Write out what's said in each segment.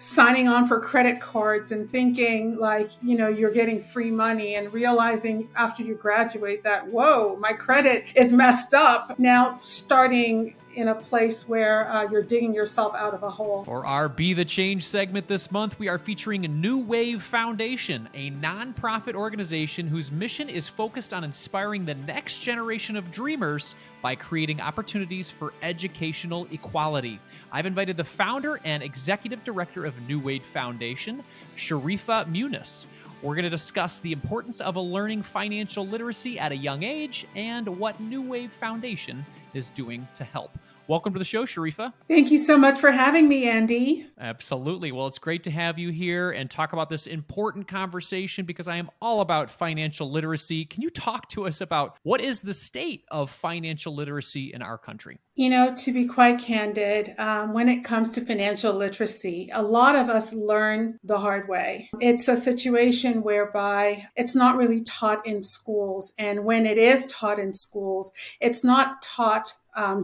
signing on for credit cards and thinking like, you're getting free money and realizing after you graduate that, whoa, my credit is messed up. Now starting in a place where you're digging yourself out of a hole. For our Be the Change segment this month, we are featuring Newwave Foundation, a nonprofit organization whose mission is focused on inspiring the next generation of dreamers by creating opportunities for educational equality. I've invited the founder and executive director of Newwave Foundation, Sherifah Munis. We're going to discuss the importance of learning financial literacy at a young age and what Newwave Foundation is doing to help. Welcome to the show, Sherifah. Thank you so much for having me, Andy. Absolutely. Well, it's great to have you here and talk about this important conversation because I am all about financial literacy. Can you talk to us about what is the state of financial literacy in our country? To be quite candid, when it comes to financial literacy, a lot of us learn the hard way. It's a situation whereby it's not really taught in schools. And when it is taught in schools, it's not taught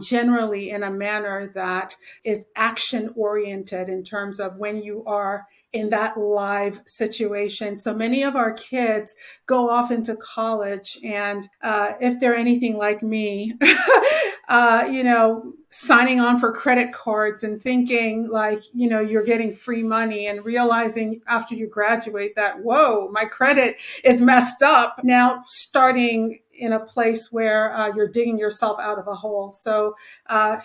generally in a manner that is action oriented in terms of when you are in that live situation. So many of our kids go off into college, and if they're anything like me, signing on for credit cards and thinking like, you're getting free money and realizing after you graduate that, whoa, my credit is messed up. Now starting in a place where you're digging yourself out of a hole. So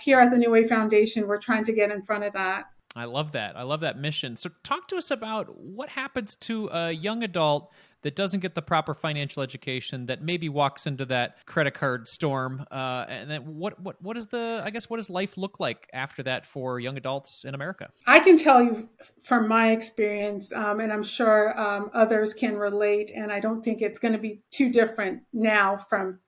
here at the Newwave Foundation, we're trying to get in front of that. I love that. I love that mission. So talk to us about what happens to a young adult that doesn't get the proper financial education, that maybe walks into that credit card storm, and then what does life look like after that for young adults in America? I can tell you from my experience, and I'm sure others can relate, and I don't think it's going to be too different now from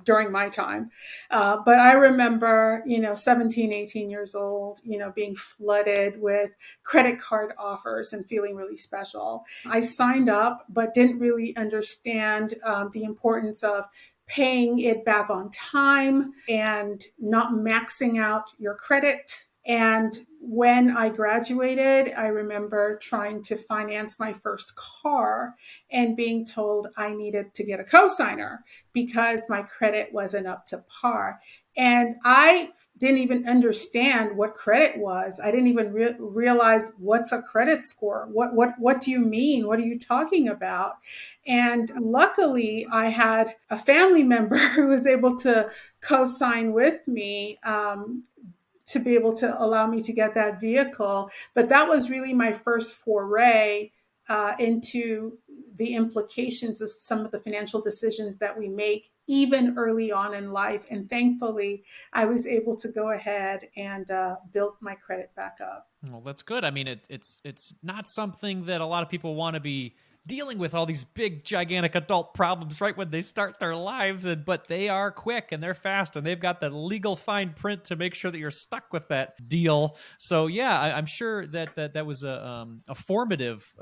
during my time. But I remember, 17, 18 years old, being flooded with credit card offers and feeling really special. I signed up, but didn't really understand the importance of paying it back on time and not maxing out your credit. And when I graduated, I remember trying to finance my first car and being told I needed to get a cosigner because my credit wasn't up to par. And I didn't even understand what credit was. I didn't even realize what's a credit score. What do you mean? What are you talking about? And luckily, I had a family member who was able to co-sign with me to be able to allow me to get that vehicle. But that was really my first foray into the implications of some of the financial decisions that we make even early on in life. And thankfully, I was able to go ahead and build my credit back up. Well, that's good. I mean, it's not something that a lot of people want to be dealing with, all these big, gigantic adult problems right when they start their lives, but they are quick and they're fast and they've got the legal fine print to make sure that you're stuck with that deal. So yeah, I'm sure that was a formative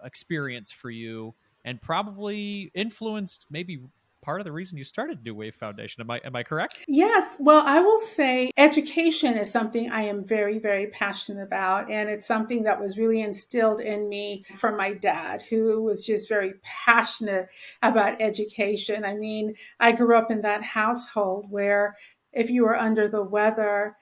experience for you and probably influenced maybe part of the reason you started Newwave Foundation. Am I correct? Yes. Well, I will say education is something I am very, very passionate about. And it's something that was really instilled in me from my dad, who was just very passionate about education. I mean, I grew up in that household where if you were under the weather,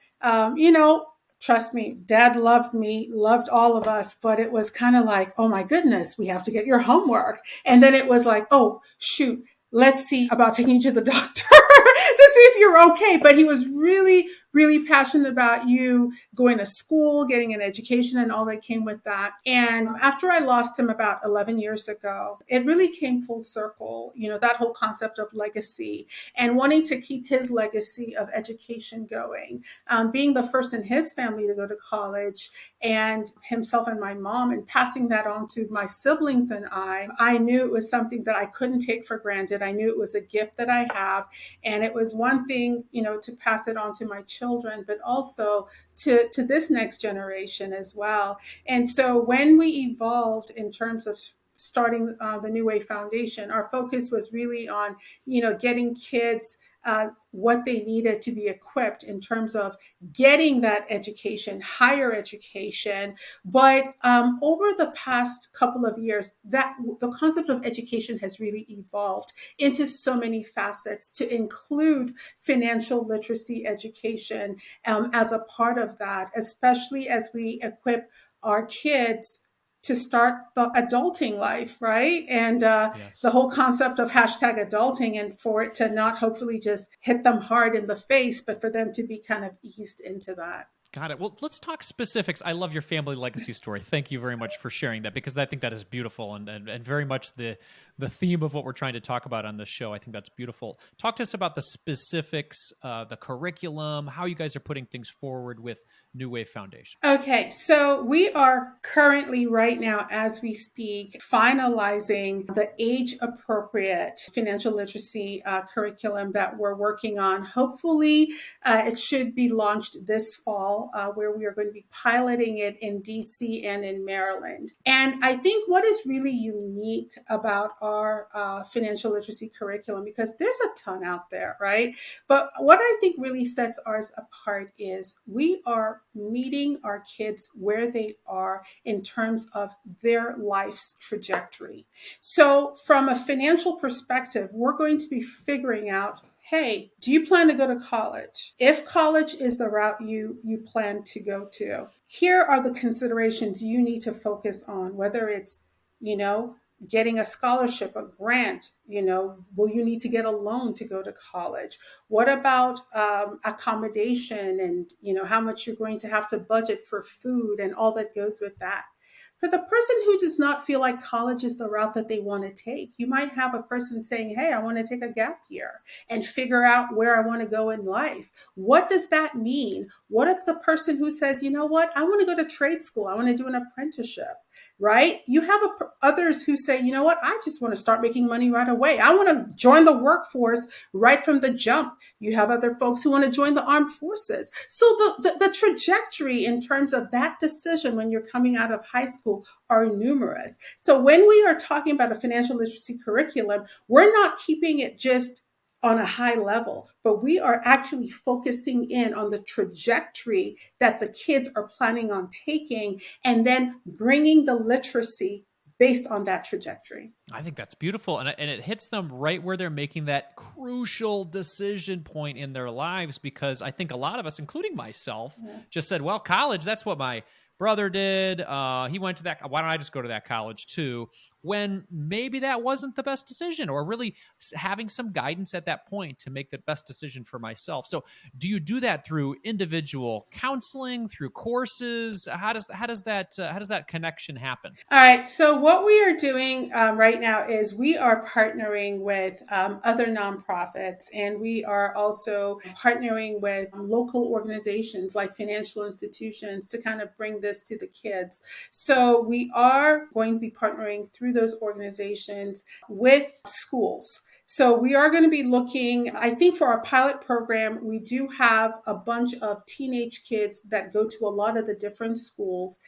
trust me, dad loved me, loved all of us, but it was kind of like, oh my goodness, we have to get your homework. And then it was like, oh, shoot, let's see about taking you to the doctor to see if you're okay. But he was really, really passionate about you going to school, getting an education and all that came with that. And after I lost him about 11 years ago, it really came full circle, that whole concept of legacy and wanting to keep his legacy of education going, being the first in his family to go to college and himself and my mom, and passing that on to my siblings and I knew it was something that I couldn't take for granted. I knew it was a gift that I have. And it was one thing, to pass it on to my children, but also to this next generation as well. And so when we evolved in terms of starting the Newwave Foundation, our focus was really on, getting kids what they needed to be equipped in terms of getting that education, higher education. But over the past couple of years, that the concept of education has really evolved into so many facets to include financial literacy education as a part of that, especially as we equip our kids to start the adulting life, right? And Yes. the whole concept of hashtag adulting, and for it to not hopefully just hit them hard in the face, but for them to be kind of eased into that. Got it. Well, let's talk specifics. I love your family legacy story. Thank you very much for sharing that, because I think that is beautiful and very much the theme of what we're trying to talk about on this show. I think that's beautiful. Talk to us about the specifics, the curriculum, how you guys are putting things forward with Newwave Foundation. Okay, so we are currently, right now, as we speak, finalizing the age appropriate financial literacy curriculum that we're working on. Hopefully, it should be launched this fall, where we are going to be piloting it in DC and in Maryland. And I think what is really unique about our financial literacy curriculum, because there's a ton out there, right? But what I think really sets ours apart is we are meeting our kids where they are in terms of their life's trajectory. So, from a financial perspective, we're going to be figuring out, hey, do you plan to go to college? If college is the route you plan to go to, here are the considerations you need to focus on, whether it's, you know, getting a scholarship, a grant, will you need to get a loan to go to college? What about accommodation and, how much you're going to have to budget for food and all that goes with that? For the person who does not feel like college is the route that they want to take, you might have a person saying, hey, I want to take a gap year and figure out where I want to go in life. What does that mean? What if the person who says, you know what, I want to go to trade school, I want to do an apprenticeship, right? You have others who say, you know what, I just want to start making money right away. I want to join the workforce right from the jump. You have other folks who want to join the armed forces. So the trajectory in terms of that decision when you're coming out of high school are numerous. So when we are talking about a financial literacy curriculum, we're not keeping it just on a high level, but we are actually focusing in on the trajectory that the kids are planning on taking and then bringing the literacy based on that trajectory. I think that's beautiful. And it hits them right where they're making that crucial decision point in their lives, because I think a lot of us, including myself, just said, well, college, that's what my brother did. He went to that. Why don't I just go to that college too? When maybe that wasn't the best decision, or really having some guidance at that point to make the best decision for myself. So do you do that through individual counseling, through courses? How does that connection happen? All right. So what we are doing right now is we are partnering with other nonprofits, and we are also partnering with local organizations like financial institutions to kind of bring this to the kids. So we are going to be partnering through those organizations with schools. So we are going to be looking, I think for our pilot program, we do have a bunch of teenage kids that go to a lot of the different schools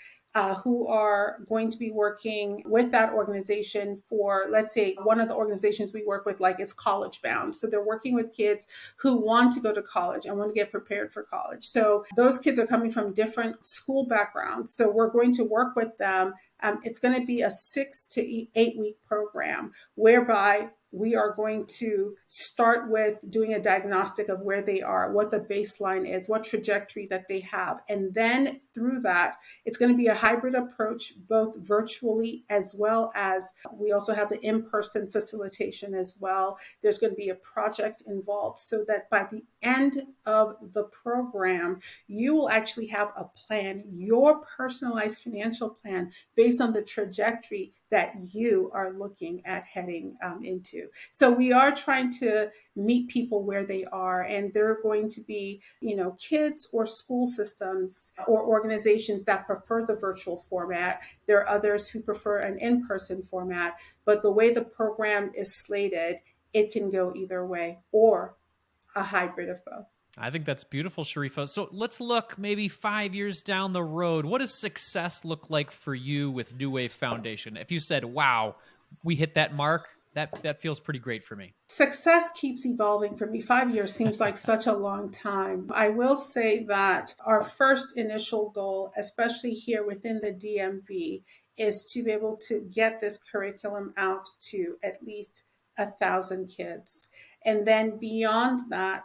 who are going to be working with that organization for, let's say, one of the organizations we work with, like it's College Bound. So they're working with kids who want to go to college and want to get prepared for college. So those kids are coming from different school backgrounds. So we're going to work with them. It's going to be a 6 to 8 week program whereby we are going to start with doing a diagnostic of where they are, what the baseline is, what trajectory that they have. And then through that, it's going to be a hybrid approach, both virtually as well as we also have the in-person facilitation as well. There's going to be a project involved so that by the end of the program, you will actually have a plan, your personalized financial plan based on the trajectory that you are looking at heading into. So we are trying to meet people where they are, and there are going to be, kids or school systems or organizations that prefer the virtual format. There are others who prefer an in-person format, but the way the program is slated, it can go either way or a hybrid of both. I think that's beautiful, Sherifah. So let's look maybe 5 years down the road. What does success look like for you with Newwave Foundation? If you said, wow, we hit that mark, That feels pretty great for me. Success keeps evolving for me. 5 years seems like such a long time. I will say that our first initial goal, especially here within the DMV, is to be able to get this curriculum out to at least 1,000 kids. And then beyond that,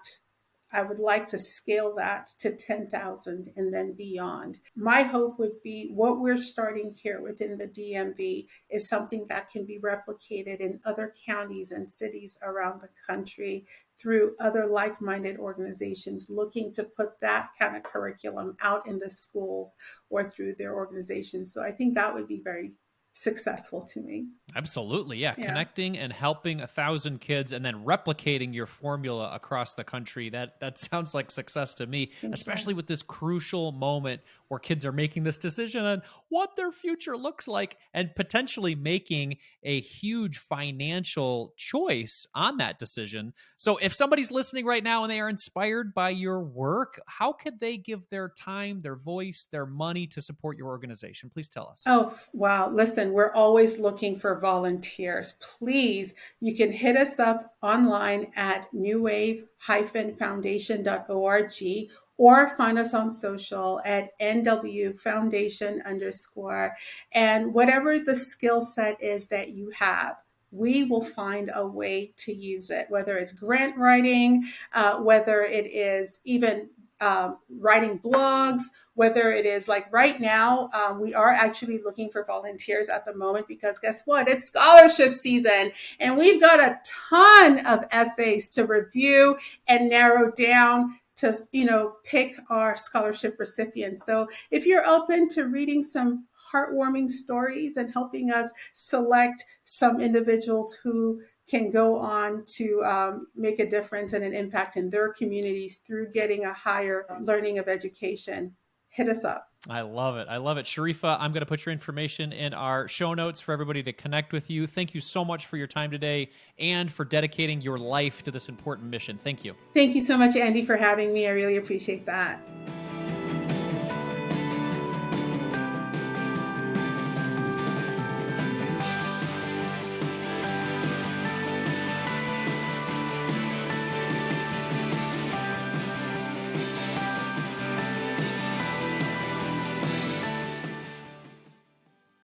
I would like to scale that to 10,000 and then beyond. My hope would be what we're starting here within the DMV is something that can be replicated in other counties and cities around the country through other like-minded organizations looking to put that kind of curriculum out in the schools or through their organizations. So I think that would be very successful to me. Absolutely. Yeah. Yeah. Connecting and helping 1,000 kids and then replicating your formula across the country. That sounds like success to me, especially with this crucial moment where kids are making this decision on what their future looks like and potentially making a huge financial choice on that decision. So if somebody's listening right now and they are inspired by your work, how could they give their time, their voice, their money to support your organization? Please tell us. Oh, wow. Listen, we're always looking for volunteers. Please, you can hit us up online at newwave-foundation.org or find us on social at NW Foundation _. And whatever the skill set is that you have, we will find a way to use it, whether it's grant writing, whether it is even writing blogs, whether it is like right now, we are actually looking for volunteers at the moment because guess what? It's scholarship season and we've got a ton of essays to review and narrow down to, pick our scholarship recipients. So if you're open to reading some heartwarming stories and helping us select some individuals who can go on to make a difference and an impact in their communities through getting a higher learning of education, hit us up. I love it. I love it. Sherifah, I'm going to put your information in our show notes for everybody to connect with you. Thank you so much for your time today and for dedicating your life to this important mission. Thank you. Thank you so much, Andy, for having me. I really appreciate that.